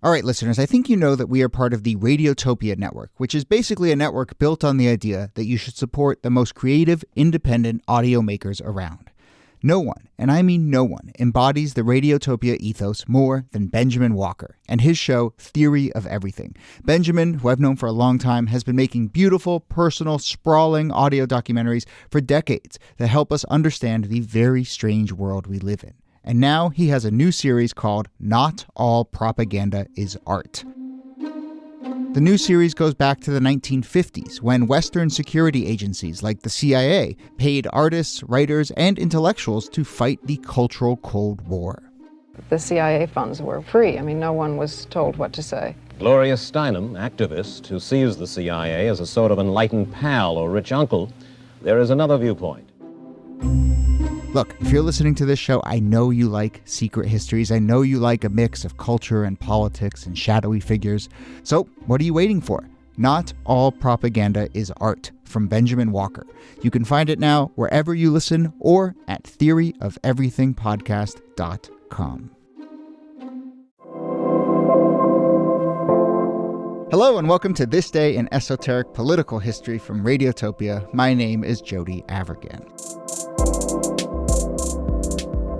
All right, listeners, I think you know that we are part of the Radiotopia network, which is basically a network built on the idea that you should support the most creative, independent audio makers around. No one, and I mean no one, embodies the Radiotopia ethos more than Benjamin Walker and his show Theory of Everything. Benjamin, who I've known for a long time, has been making beautiful, personal, sprawling audio documentaries for decades that help us understand the very strange world we live in. And now he has a new series called Not All Propaganda is Art. The new series goes back to the 1950s when Western security agencies like the CIA paid artists, writers, and intellectuals to fight the cultural Cold War. The CIA funds were free. I mean, no one was told what to say. Gloria Steinem, activist who sees the CIA as a sort of enlightened pal or rich uncle, there is another viewpoint. Look, if you're listening to this show, I know you like secret histories. I know you like a mix of culture and politics and shadowy figures. So what are you waiting for? Not All Propaganda is Art from Benjamin Walker. You can find it now wherever you listen or at theoryofeverythingpodcast.com. Hello and welcome to This Day in Esoteric Political History from Radiotopia. My name is Jody Avirgan.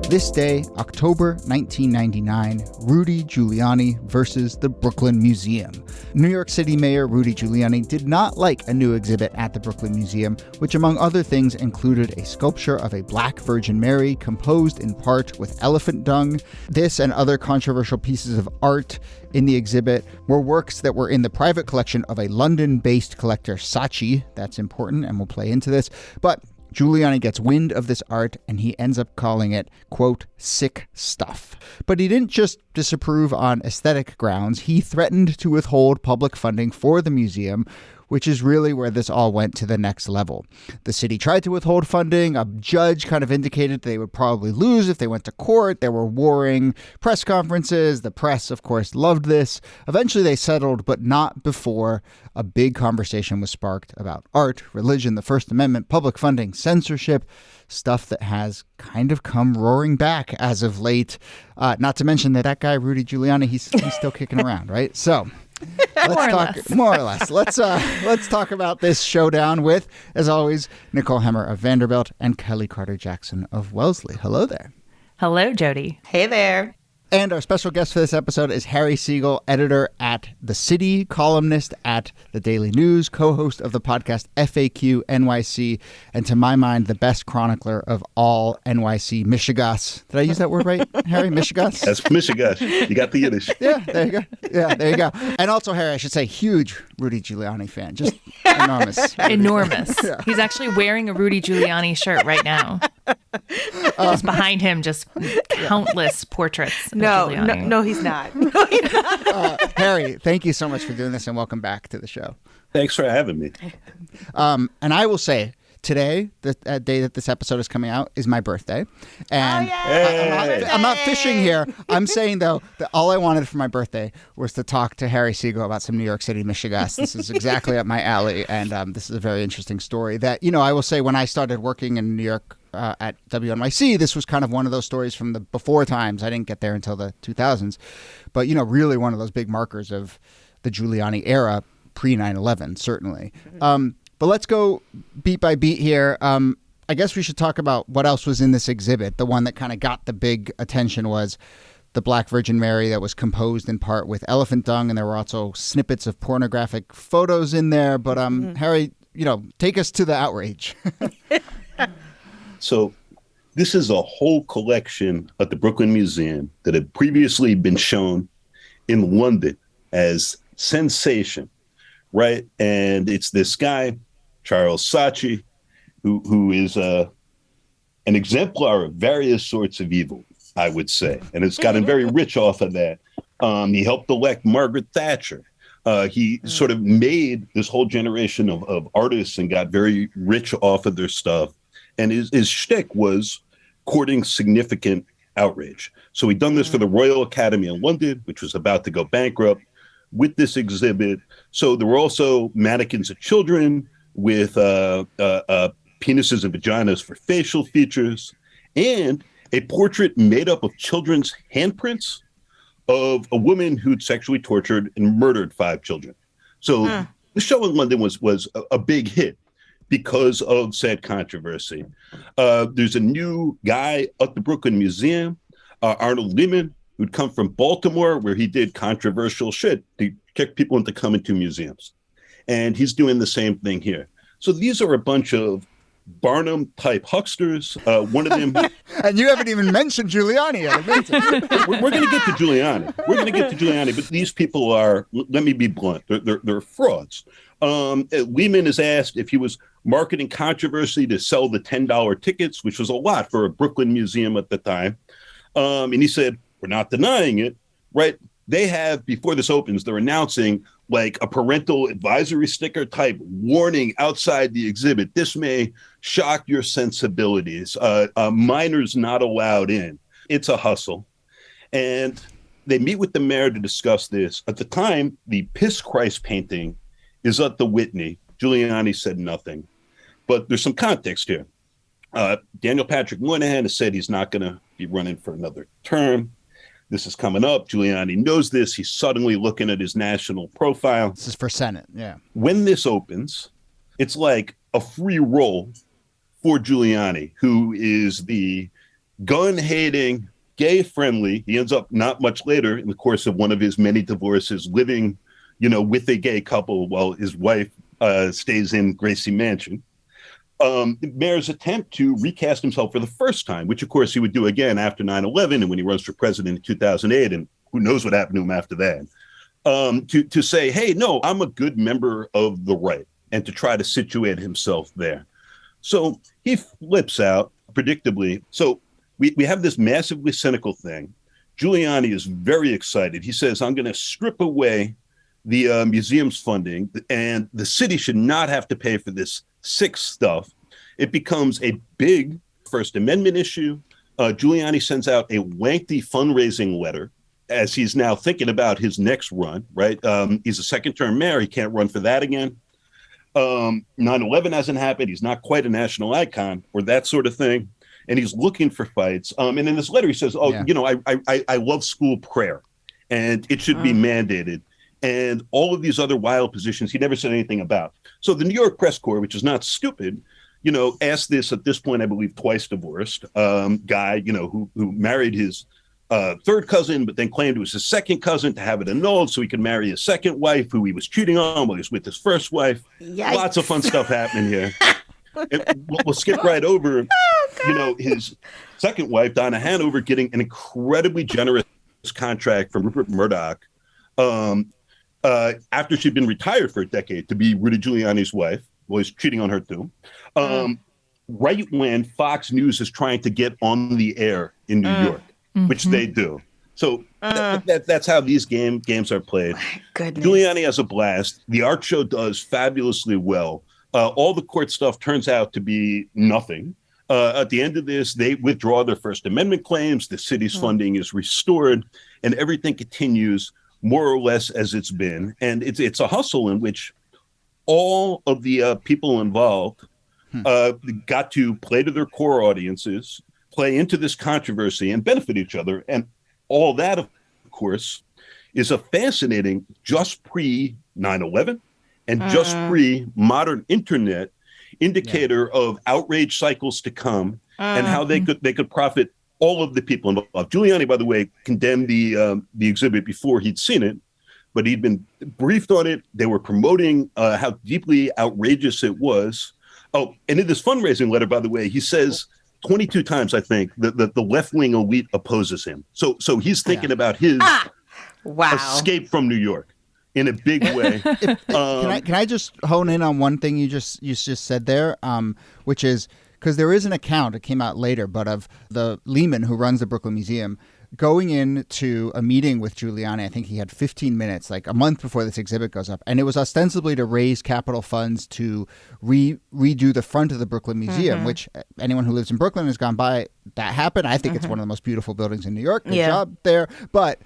This day, October 1999, Rudy Giuliani versus the Brooklyn Museum. New York City Mayor Rudy Giuliani did not like a new exhibit at the Brooklyn Museum, which among other things included a sculpture of a Black Virgin Mary composed in part with elephant dung. This and other controversial pieces of art in the exhibit were works that were in the private collection of a London-based collector, Saatchi. That's important, and we'll play into this. But Giuliani gets wind of this art and he ends up calling it, quote, sick stuff. But he didn't just disapprove on aesthetic grounds. He threatened to withhold public funding for the museum, which is really where this all went to the next level. The city tried to withhold funding. A judge kind of indicated they would probably lose if they went to court. There were warring press conferences. The press, of course, loved this. Eventually they settled, but not before a big conversation was sparked about art, religion, the First Amendment, public funding, censorship, stuff that has kind of come roaring back as of late. Not to mention that guy, Rudy Giuliani, he's still kicking around, right? So more or less. Let's talk about this showdown with, as always, Nicole Hemmer of Vanderbilt and Kelly Carter Jackson of Wellesley. Hello there. Hello, Jody. Hey there. And our special guest for this episode is Harry Siegel, editor at The City, columnist at The Daily News, co-host of the podcast FAQ NYC, and to my mind, the best chronicler of all NYC Michigas. Did I use that word right, Harry? Michigas? That's Michigas. You got the Yiddish. Yeah, there you go. Yeah, there you go. And also, Harry, I should say, huge Rudy Giuliani fan. Just enormous. Enormous. Yeah. He's actually wearing a Rudy Giuliani shirt right now. Just behind him, just countless portraits. No, he's not. Harry, thank you so much for doing this and welcome back to the show. Thanks for having me. And I will say, today, the day that this episode is coming out, is my birthday. And I'm not fishing here. I'm saying, though, that all I wanted for my birthday was to talk to Harry Siegel about some New York City Michigas. This is exactly up my alley. And this is a very interesting story that, I will say when I started working in New York at WNYC, this was kind of one of those stories from the before times. I didn't get there until the 2000s. But, really one of those big markers of the Giuliani era, pre 9/11, certainly. But let's go beat by beat here. I guess we should talk about what else was in this exhibit. The one that kind of got the big attention was the Black Virgin Mary that was composed in part with elephant dung, and there were also snippets of pornographic photos in there. But Harry, take us to the outrage. So this is a whole collection at the Brooklyn Museum that had previously been shown in London as sensation, right? And it's this guy, Charles Saatchi, who is an exemplar of various sorts of evil, I would say. And it's gotten very rich off of that. He helped elect Margaret Thatcher. He sort of made this whole generation of artists and got very rich off of their stuff. And his shtick was courting significant outrage. So he'd done this for the Royal Academy in London, which was about to go bankrupt, with this exhibit. So there were also mannequins of children with penises and vaginas for facial features, and a portrait made up of children's handprints of a woman who'd sexually tortured and murdered 5 children. So the show in London was a big hit because of said controversy. There's a new guy at the Brooklyn Museum, Arnold Lehman, who'd come from Baltimore, where he did controversial shit to kick people into coming to museums. And he's doing the same thing here. So these are a bunch of Barnum-type hucksters. One of them... And you haven't even mentioned Giuliani yet. We're going to get to Giuliani. But these people are, let me be blunt, they're frauds. Lehman is asked if he was marketing controversy to sell the $10 tickets, which was a lot for a Brooklyn museum at the time. And he said, we're not denying it, right? They have, before this opens, they're announcing like a parental advisory sticker type warning outside the exhibit. This may shock your sensibilities. Minors not allowed in. It's a hustle. And they meet with the mayor to discuss this. At the time, the Piss Christ painting is at the Whitney. Giuliani said nothing. But there's some context here. Daniel Patrick Moynihan has said he's not going to be running for another term. This is coming up. Giuliani knows this. He's suddenly looking at his national profile. This is for Senate, yeah. When this opens, it's like a free roll for Giuliani, who is the gun-hating, gay-friendly. He ends up not much later in the course of one of his many divorces living, with a gay couple while his wife stays in Gracie Mansion. The mayor's attempt to recast himself for the first time, which, of course, he would do again after 9/11 and when he runs for president in 2008, and who knows what happened to him after that, to say, hey, no, I'm a good member of the right, and to try to situate himself there. So he flips out, predictably. So we have this massively cynical thing. Giuliani is very excited. He says, I'm going to strip away the museum's funding, and the city should not have to pay for this sick stuff. It becomes a big First Amendment issue. Giuliani sends out a lengthy fundraising letter as he's now thinking about his next run, right? He's a second-term mayor. He can't run for that again. 9/11 hasn't happened. He's not quite a national icon or that sort of thing. And he's looking for fights. And in this letter, he says, I love school prayer, and it should be mandated. And all of these other wild positions he never said anything about. So the New York Press Corps, which is not stupid, asked this at this point, I believe, twice divorced guy, who married his third cousin, but then claimed it was his second cousin to have it annulled so he could marry his second wife, who he was cheating on while he was with his first wife. Yikes. Lots of fun stuff happening here. We'll skip right over, his second wife, Donna Hanover, getting an incredibly generous contract from Rupert Murdoch. After she'd been retired for a decade to be Rudy Giuliani's wife. Well, he's cheating on her too. Right when Fox News is trying to get on the air in New York, which they do. So that's how these games are played. My goodness. Giuliani has a blast. The art show does fabulously well. All the court stuff turns out to be nothing. At the end of this, they withdraw their First Amendment claims. The city's funding is restored, and everything continues more or less as it's been. And it's a hustle in which all of the people involved got to play to their core audiences, play into this controversy, and benefit each other. And all that, of course, is a fascinating just pre-9/11 and just pre-modern internet indicator of outrage cycles to come and how they could profit all of the people involved. Giuliani, by the way, condemned the exhibit before he'd seen it, but he'd been briefed on it. They were promoting how deeply outrageous it was. Oh, and in this fundraising letter, by the way, he says 22 times, I think, that the left-wing elite opposes him. So he's thinking about his escape from New York in a big way. Can I just hone in on one thing you just said there, which is, because there is an account, it came out later, but of the Lehman who runs the Brooklyn Museum going into a meeting with Giuliani. I think he had 15 minutes, like a month before this exhibit goes up. And it was ostensibly to raise capital funds to redo the front of the Brooklyn Museum, which anyone who lives in Brooklyn has gone by. That happened. I think it's one of the most beautiful buildings in New York. Good job there. But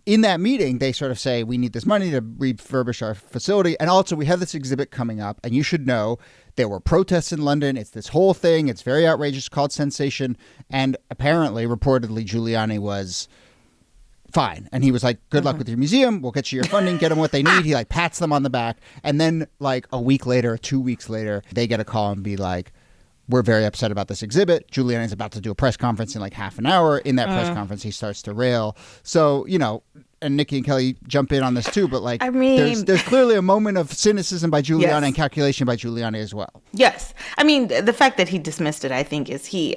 in that meeting, they sort of say, we need this money to refurbish our facility. And also, we have this exhibit coming up. And you should know there were protests in London. It's this whole thing. It's very outrageous, called Sensation. And apparently, reportedly, Giuliani was fine. And he was like, good luck with your museum. We'll get you your funding, get them what they need. He like pats them on the back. And then like a week later, 2 weeks later, they get a call and be like, we're very upset about this exhibit. Giuliani's about to do a press conference in like half an hour. In that press conference, he starts to rail. So, you know, and Nikki and Kelly jump in on this too, but like, I mean, there's clearly a moment of cynicism by Giuliani and calculation by Giuliani as well. Yes. I mean, the fact that he dismissed it, I think, is he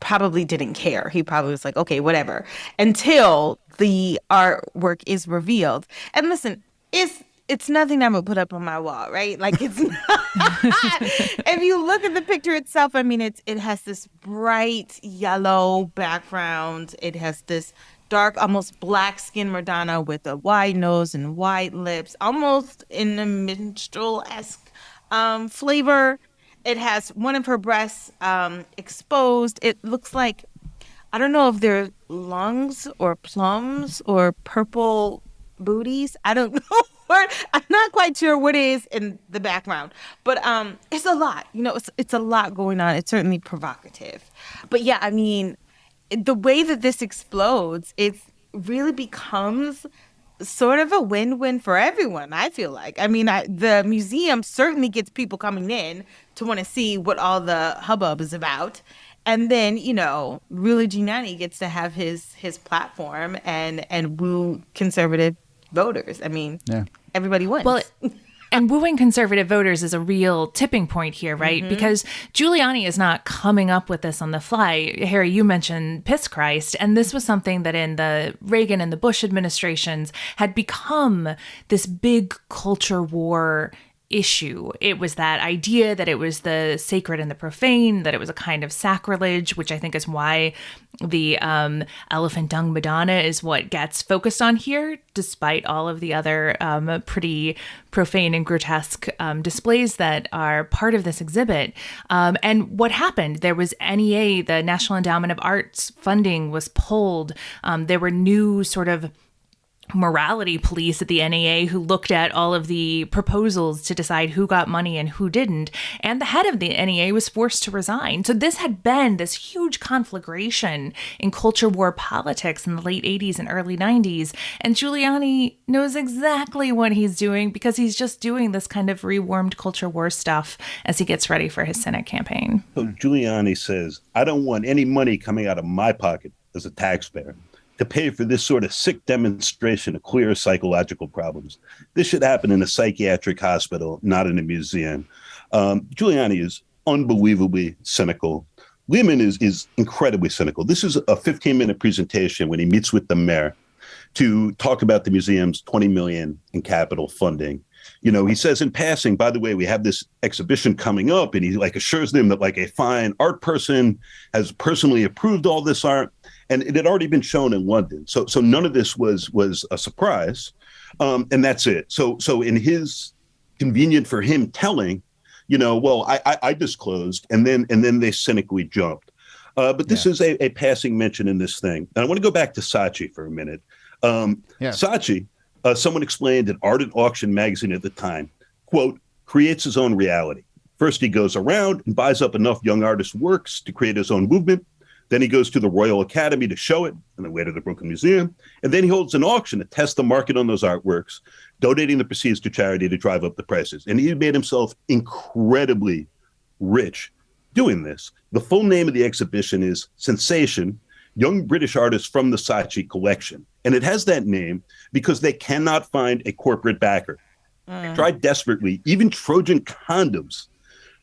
probably didn't care. He probably was like, okay, whatever, until the artwork is revealed. And listen, it's nothing I'm gonna put up on my wall, right? Like it's not. If you look at the picture itself, I mean, it has this bright yellow background. It has this dark, almost black skin Madonna with a wide nose and wide lips, almost in a minstrel-esque flavor. It has one of her breasts exposed. It looks like, I don't know if they're lungs or plums or purple booties. I don't know. I'm not quite sure what it is in the background, but it's a lot. You know, it's a lot going on. It's certainly provocative, but yeah, I mean, the way that this explodes, it really becomes sort of a win-win for everyone. I feel like. I mean, the museum certainly gets people coming in to want to see what all the hubbub is about. And then, you know, Rudy Giuliani gets to have his platform and woo conservative voters. I mean, everybody wins. Well, and wooing conservative voters is a real tipping point here, right? Because Giuliani is not coming up with this on the fly. Harry, you mentioned Piss Christ, and this was something that in the Reagan and the Bush administrations had become this big culture war issue. It was that idea that it was the sacred and the profane, that it was a kind of sacrilege, which I think is why the elephant dung Madonna is what gets focused on here, despite all of the other pretty profane and grotesque displays that are part of this exhibit. And what happened? There was NEA, the National Endowment of Arts funding was pulled. There were new sort of morality police at the NEA who looked at all of the proposals to decide who got money and who didn't. And the head of the NEA was forced to resign. So this had been this huge conflagration in culture war politics in the late 80s and early 90s. And Giuliani knows exactly what he's doing because he's just doing this kind of rewarmed culture war stuff as he gets ready for his Senate campaign. So Giuliani says, I don't want any money coming out of my pocket as a taxpayer to pay for this sort of sick demonstration of queer psychological problems. This should happen in a psychiatric hospital, not in a museum. Giuliani is unbelievably cynical. Lehman is incredibly cynical. This is a 15-minute presentation when he meets with the mayor to talk about the museum's $20 million in capital funding. You know, he says in passing, by the way, we have this exhibition coming up, and he like assures them that like a fine art person has personally approved all this art. And it had already been shown in London. So none of this was a surprise. And that's it. So in his convenient for him telling, you know, well, I disclosed and then they cynically jumped. But this is a passing mention in this thing. And I want to go back to Saatchi for a minute. Saatchi, someone explained in Art and Auction magazine at the time, quote, creates his own reality. First, he goes around and buys up enough young artists' works to create his own movement. Then he goes to the Royal Academy to show it, and then later the Brooklyn Museum. And then he holds an auction to test the market on those artworks, donating the proceeds to charity to drive up the prices. And he made himself incredibly rich doing this. The full name of the exhibition is Sensation, Young British Artists from the Saatchi Collection. And it has that name because they cannot find a corporate backer. They tried desperately, even Trojan condoms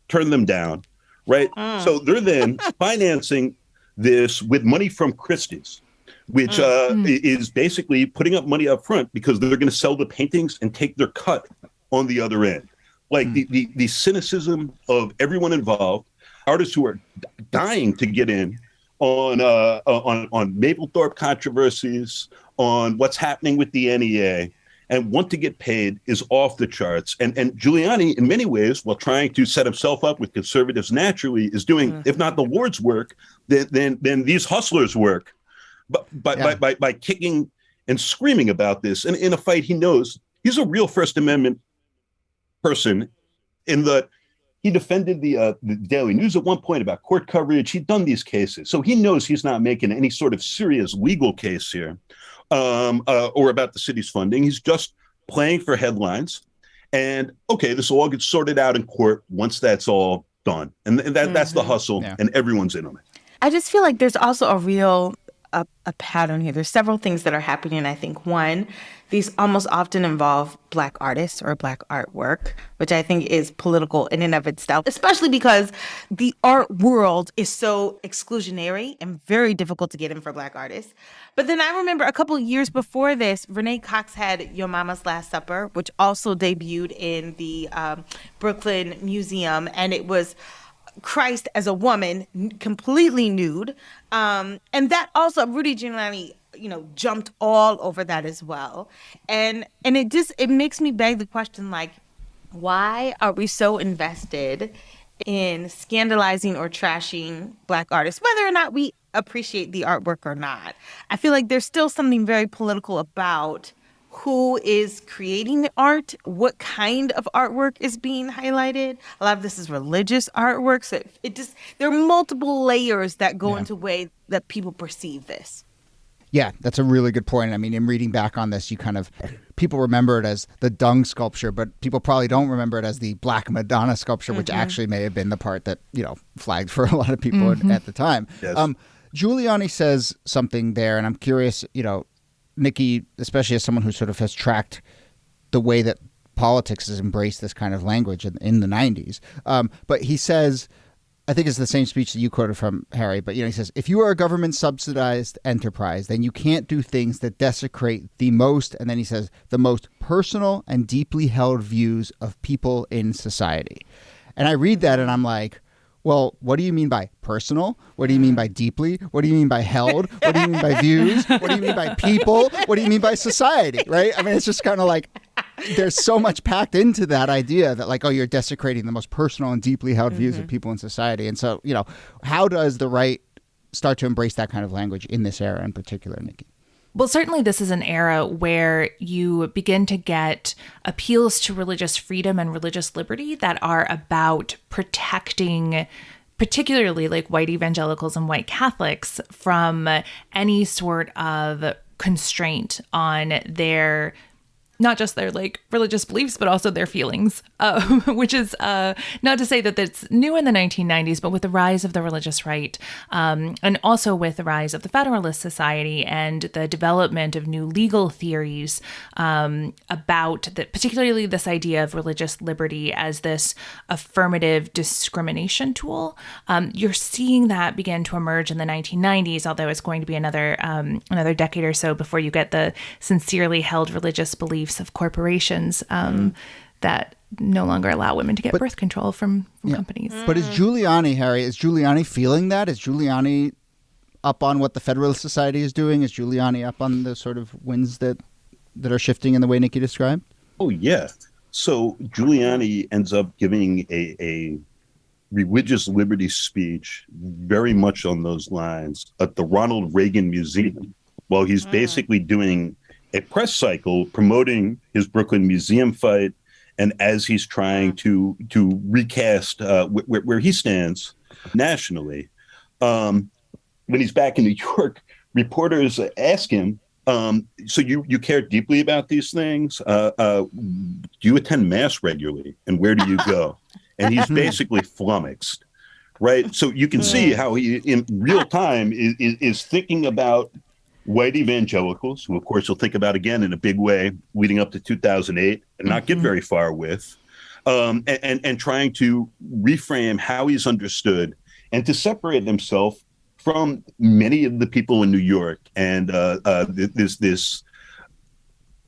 turned them down, right? So they're then financing this with money from Christie's, which is basically putting up money up front because they're going to sell the paintings and take their cut on the other end. Like the cynicism of everyone involved, artists who are dying to get in on Mapplethorpe controversies, on what's happening with the NEA, and want to get paid is off the charts. And Giuliani, in many ways, while trying to set himself up with conservatives naturally, is doing, if not the Lord's work, then these hustlers' work, by kicking and screaming about this. And in a fight, he knows he's a real First Amendment person in that he defended the Daily News at one point about court coverage. He'd done these cases. So he knows he's not making any sort of serious legal case here. or about the city's funding. He's just playing for headlines. And okay, this will all get sorted out in court once that's all done. And that's the hustle, and everyone's in on it. I just feel like there's also a real a pattern here. There's several things that are happening. I think one, these almost often involve Black artists or Black artwork, which I think is political in and of itself, especially because the art world is so exclusionary and very difficult to get in for Black artists. But then I remember a couple of years before this, Renee Cox had Your Mama's Last Supper, which also debuted in the Brooklyn Museum, and it was Christ as a woman, completely nude. And that also, Rudy Giuliani, jumped all over that as well. And it makes me beg the question, like, why are we so invested in scandalizing or trashing Black artists, whether or not we appreciate the artwork or not? I feel like there's still something very political about who is creating the art, what kind of artwork is being highlighted. A lot of this is religious artwork. So there are multiple layers that go into the way that people perceive this. Yeah, that's a really good point. I mean, in reading back on this, people remember it as the dung sculpture, but people probably don't remember it as the Black Madonna sculpture, which actually may have been the part that, flagged for a lot of people at the time. Yes. Giuliani says something there, and I'm curious, Nikki, especially as someone who sort of has tracked the way that politics has embraced this kind of language in the 90s. But he says, I think it's the same speech that you quoted from, Harry, but he says, if you are a government-subsidized enterprise, then you can't do things that desecrate the most, and then he says, the most personal and deeply held views of people in society. And I read that and I'm like, well, what do you mean by personal? What do you mean by deeply? What do you mean by held? What do you mean by views? What do you mean by people? What do you mean by society? Right? I mean, it's just kind of like there's so much packed into that idea that like, oh, you're desecrating the most personal and deeply held views of people in society. And so, how does the right start to embrace that kind of language in this era in particular, Nikki? Well, certainly this is an era where you begin to get appeals to religious freedom and religious liberty that are about protecting particularly like white evangelicals and white Catholics from any sort of constraint on their not just their like religious beliefs, but also their feelings, which is not to say that that's new in the 1990s, but with the rise of the religious right, and also with the rise of the Federalist Society and the development of new legal theories about that, particularly this idea of religious liberty as this affirmative discrimination tool. You're seeing that begin to emerge in the 1990s, although it's going to be another decade or so before you get the sincerely held religious beliefs of corporations that no longer allow women to get birth control from companies. But is Giuliani, Harry, is Giuliani feeling that? Is Giuliani up on what the Federalist Society is doing? Is Giuliani up on the sort of winds that are shifting in the way Nikki described? Oh, yeah. So Giuliani ends up giving a religious liberty speech very much on those lines at the Ronald Reagan Museum, while he's basically doing a press cycle promoting his Brooklyn Museum fight, and as he's trying to recast where he stands nationally. When he's back in New York, reporters ask him, so you care deeply about these things? Do you attend Mass regularly? And where do you go? And he's basically flummoxed, right? So you can see how he, in real time, is thinking about white evangelicals, who, of course, he'll think about again in a big way leading up to 2008 and not get very far with, and trying to reframe how he's understood and to separate himself from many of the people in New York and this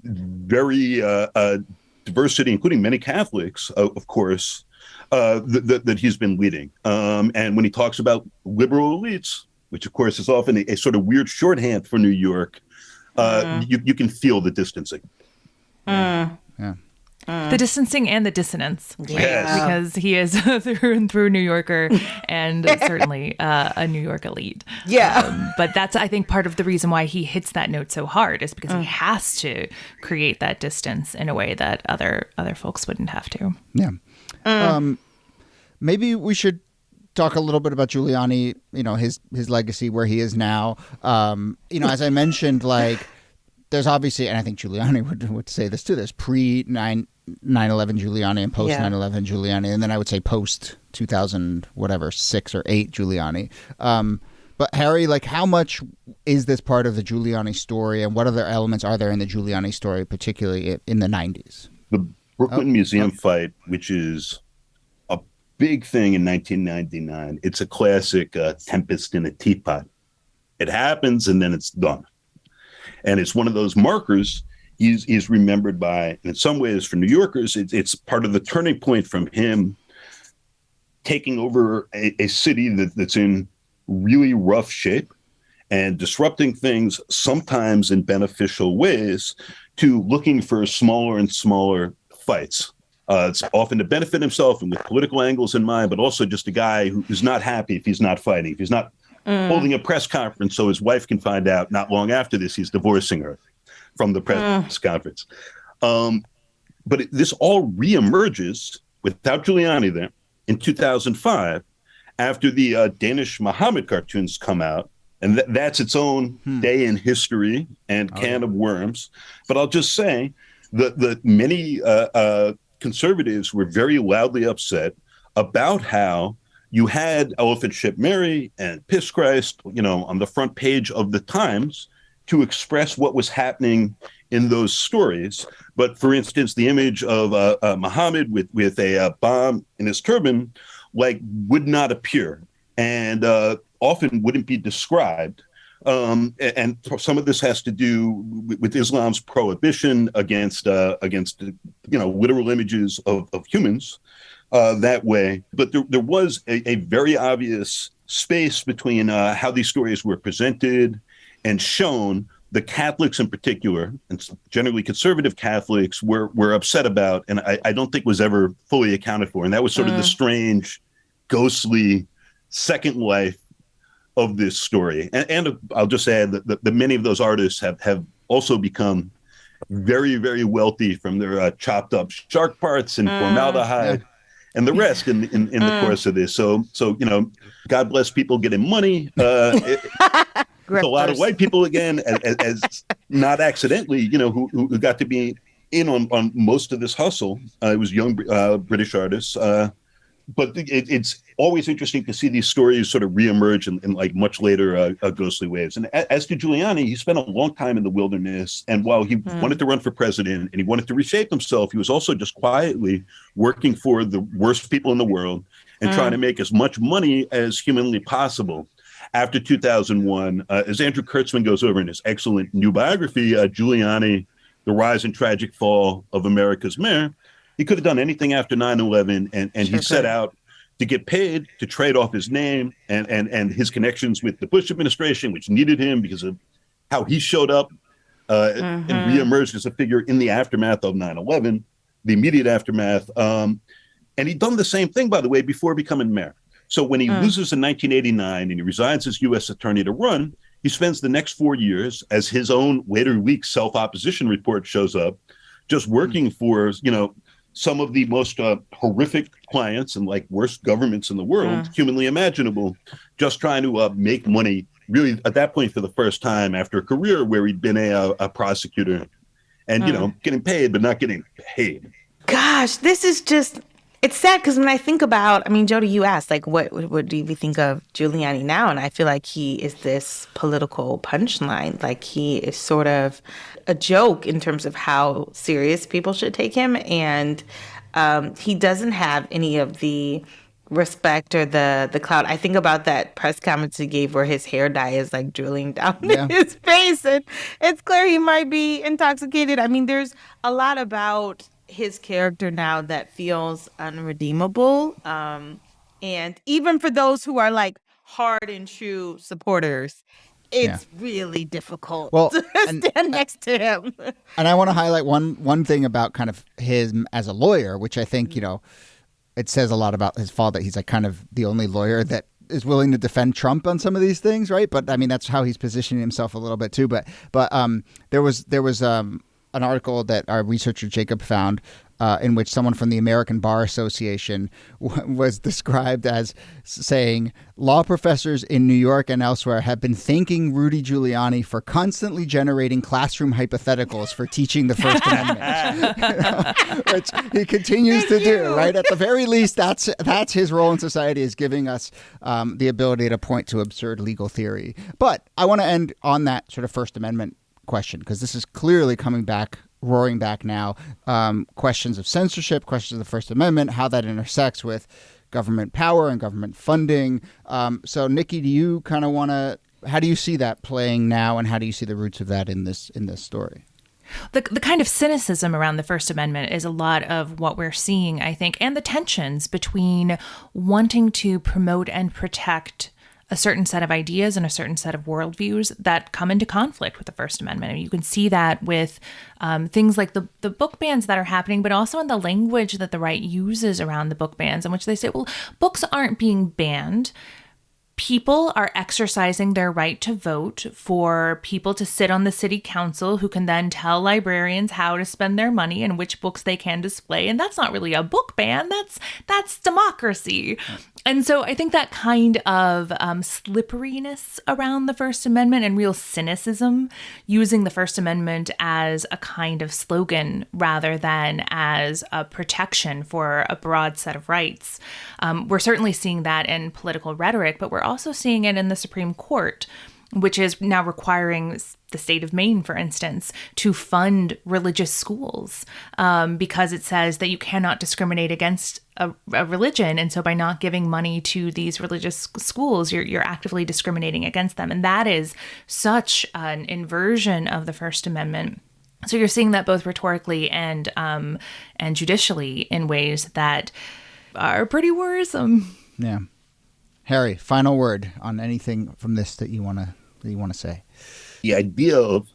very diversity, including many Catholics, of course, that he's been leading. And when he talks about liberal elites, which, of course, is often a sort of weird shorthand for New York, you can feel the distancing. The distancing and the dissonance, right? Yes. Because he is through and through New Yorker and certainly a New York elite. Yeah. But that's, I think, part of the reason why he hits that note so hard is because he has to create that distance in a way that other folks wouldn't have to. Yeah. Maybe we should talk a little bit about Giuliani, his legacy, where he is now. As I mentioned, like, there's obviously, and I think Giuliani would say this too, there's pre-9/11 Giuliani and post-9/11 Giuliani, and then I would say post-2000, whatever, 6 or 8 Giuliani. But Harry, like, how much is this part of the Giuliani story, and what other elements are there in the Giuliani story, particularly in the 90s? The Brooklyn Museum fight, which is a big thing in 1999, it's a classic tempest in a teapot. It happens, and then it's done. And it's one of those markers he's remembered by. And in some ways, for New Yorkers, it's part of the turning point from him taking over a city that's in really rough shape and disrupting things, sometimes in beneficial ways, to looking for smaller and smaller fights. It's often to benefit himself and with political angles in mind, but also just a guy who's not happy if he's not fighting, if he's not holding a press conference so his wife can find out not long after this he's divorcing her from the press conference. But this all reemerges without Giuliani there in 2005 after the Danish Muhammad cartoons come out. And that's its own day in history and can of worms. But I'll just say that many conservatives were very loudly upset about how you had Elephant Ship Mary and Piss Christ, on the front page of the Times to express what was happening in those stories. But for instance, the image of Muhammad with a bomb in his turban, would not appear and often wouldn't be described. And some of this has to do with Islam's prohibition against literal images of humans. That way. But there was a very obvious space between how these stories were presented and shown. The Catholics in particular, and generally conservative Catholics, were upset about, and I don't think was ever fully accounted for. And that was sort of the strange, ghostly second life of this story. And I'll just add that many of those artists have also become very, very wealthy from their chopped up shark parts and formaldehyde. And the rest in the course of this. So God bless people getting money. A lot of white people, again, as not accidentally, who got to be in on most of this hustle. It was young British artists. But it's always interesting to see these stories sort of reemerge in much later ghostly ways. And as to Giuliani, he spent a long time in the wilderness. And while he wanted to run for president and he wanted to reshape himself, he was also just quietly working for the worst people in the world and trying to make as much money as humanly possible. After 2001, as Andrew Kurtzman goes over in his excellent new biography, Giuliani, The Rise and Tragic Fall of America's Mayor, he could have done anything after 9/11, and he set out to get paid to trade off his name and his connections with the Bush administration, which needed him because of how he showed up and reemerged as a figure in the aftermath of 9/11, the immediate aftermath. And he'd done the same thing, by the way, before becoming mayor. So when he loses in 1989 and he resigns as U.S. attorney to run, he spends the next 4 years, as his own later leaked self-opposition report shows up, just working for, some of the most horrific clients and worst governments in the world, humanly imaginable, just trying to make money, really at that point for the first time after a career where he'd been a prosecutor and, getting paid, but not getting paid. Gosh, this is just, it's sad because when I think about, Jody, you asked, what do we think of Giuliani now? And I feel like he is this political punchline. He is sort of a joke in terms of how serious people should take him. And he doesn't have any of the respect or the clout. I think about that press conference he gave where his hair dye is drooling down his face. And it's clear he might be intoxicated. There's a lot about his character now that feels unredeemable. And even for those who are hard and true supporters, it's really difficult to stand next to him. And I want to highlight one thing about kind of him as a lawyer, which I think, it says a lot about his fall that he's kind of the only lawyer that is willing to defend Trump on some of these things, right? But that's how he's positioning himself a little bit too. But there was an article that our researcher Jacob found in which someone from the American Bar Association was described as saying, law professors in New York and elsewhere have been thanking Rudy Giuliani for constantly generating classroom hypotheticals for teaching the First Amendment, which he continues to do, right? At the very least, that's his role in society, is giving us the ability to point to absurd legal theory. But I want to end on that sort of First Amendment question, because this is clearly coming back, roaring back now. Questions of censorship, questions of the First Amendment, how that intersects with government power and government funding. So, Nikki, do you kind of want to, how do you see that playing now, and how do you see the roots of that in this story? The kind of cynicism around the First Amendment is a lot of what we're seeing, I think, and the tensions between wanting to promote and protect a certain set of ideas and a certain set of worldviews that come into conflict with the First Amendment. And you can see that with things like the book bans that are happening, but also in the language that the right uses around the book bans, in which they say, well, books aren't being banned. People are exercising their right to vote for people to sit on the city council, who can then tell librarians how to spend their money and which books they can display. And that's not really a book ban. That's democracy. And so I think that kind of slipperiness around the First Amendment and real cynicism, using the First Amendment as a kind of slogan rather than as a protection for a broad set of rights. We're certainly seeing that in political rhetoric, but we're also seeing it in the Supreme Court, which is now requiring the state of Maine, for instance, to fund religious schools because it says that you cannot discriminate against a religion. And so by not giving money to these religious schools, you're actively discriminating against them. And that is such an inversion of the First Amendment. So you're seeing that both rhetorically and judicially in ways that are pretty worrisome. Yeah. Harry, final word on anything from this that you want to say. The idea of,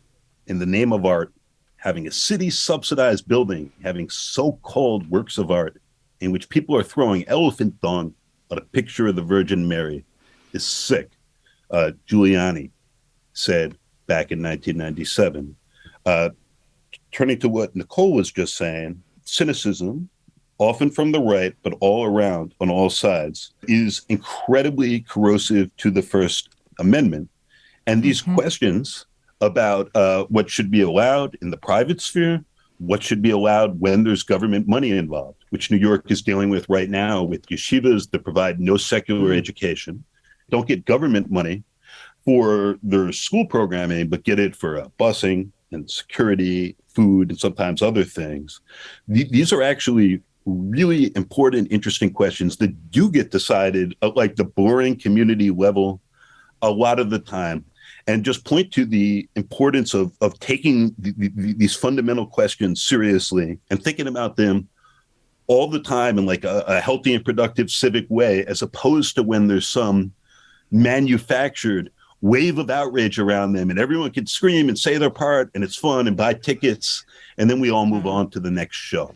in the name of art, having a city-subsidized building, having so-called works of art in which people are throwing elephant dung on a picture of the Virgin Mary is sick. Giuliani said back in 1997. Turning to what Nicole was just saying, cynicism, often from the right, but all around on all sides, is incredibly corrosive to the First Amendment. And these questions about what should be allowed in the private sphere, what should be allowed when there's government money involved, which New York is dealing with right now with yeshivas that provide no secular education, don't get government money for their school programming, but get it for busing and security, food, and sometimes other things. These are actually really important, interesting questions that do get decided at like the boring community level a lot of the time, and just point to the importance of taking these fundamental questions seriously and thinking about them all the time in like a healthy and productive civic way, as opposed to when there's some manufactured wave of outrage around them and everyone can scream and say their part and it's fun and buy tickets and then we all move on to the next show.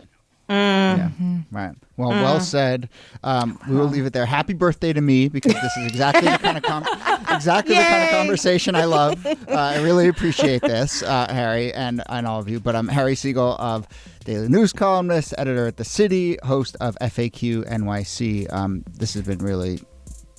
Yeah, right. Well, well said. We will leave it there. Happy birthday to me, because this is exactly the kind of the kind of conversation I love. I really appreciate this, Harry, and all of you. But I'm Harry Siegel, of Daily News columnist, editor at The City, host of FAQ NYC. This has been really,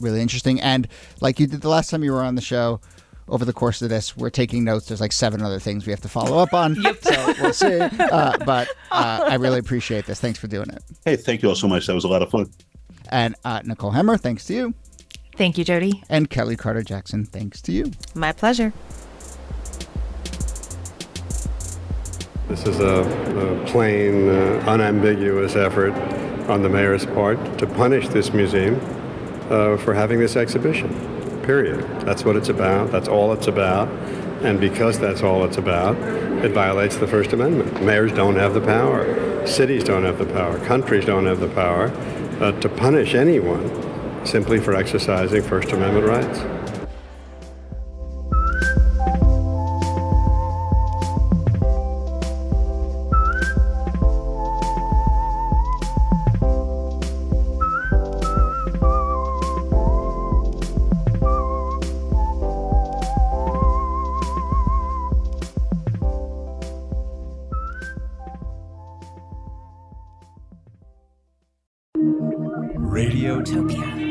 really interesting. And like you did the last time you were on the show, over the course of this, we're taking notes. There's like 7 other things we have to follow up on. So we'll see. But I really appreciate this. Thanks for doing it. Hey, thank you all so much. That was a lot of fun. And Nicole Hemmer, thanks to you. Thank you, Jody. And Kelly Carter-Jackson, thanks to you. My pleasure. This is a plain, unambiguous effort on the mayor's part to punish this museum for having this exhibition. Period. That's what it's about. That's all it's about. And because that's all it's about, it violates the First Amendment. Mayors don't have the power. Cities don't have the power. Countries don't have the power to punish anyone simply for exercising First Amendment rights. Radiotopia.